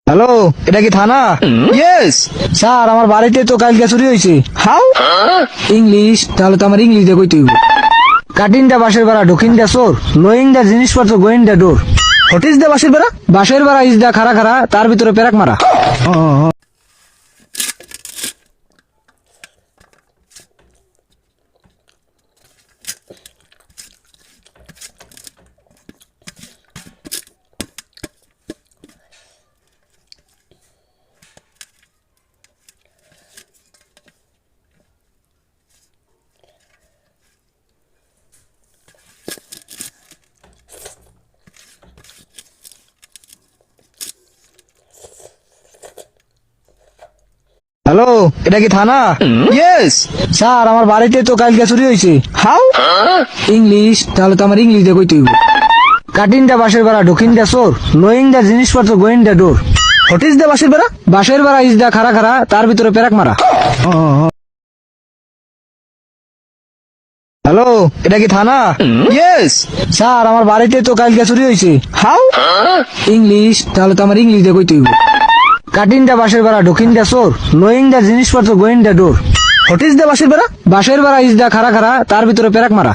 Hello, এটা কি থানা? ইয়েস। স্যার, আমার বাড়িতে তো কালকে চুরি হয়েছে। হাউ? ইংলিশ? তাহলে তো আমার ইংলিশ দিয়ে কইতে হইব। কাটিং দা বাসের বেড়া, ঢুকিং দা চোর, লোয়িং দা জিনিসপত্র, going the door. What is the বাসের বেড়া? বাসের বেড়া ইজ দা খাড়া খাড়া, তার ভিতরে পেরাক মারা। হ্যালো, এটা কি থানা? ইয়েস। স্যার, আমার বাড়িতে তো কালকে চুরি হয়েছে। হাউ? ইংলিশ? তাহলে তো আমার ইংলিশ দিয়ে কইতে হইব। কাটিং দা বাসের বেড়া, ঢুকিং দা চোর, লোয়িং দা জিনিসপত্র, going the door. What is the বাসের বেড়া? বাসের বেড়া ইজ দা খাড়া খাড়া, তার ভিতরে পেরাক মারা। হ্যালো, এটা কি থানা? ইয়েস। স্যার, আমার বাড়িতে তো কালকে চুরি হয়েছে। হাউ? ইংলিশ? তাহলে তো আমার ইংলিশ দিয়ে কইতে হইব। কাটিং দা বাসের বেড়া, ঢুকিং দা চোর, লোয়িং দা জিনিসপত্র, going the door. What is the বাসের বেড়া? বাসের বেড়া ইজ দা খাড়া খাড়া, তার ভিতরে পেরাক মারা।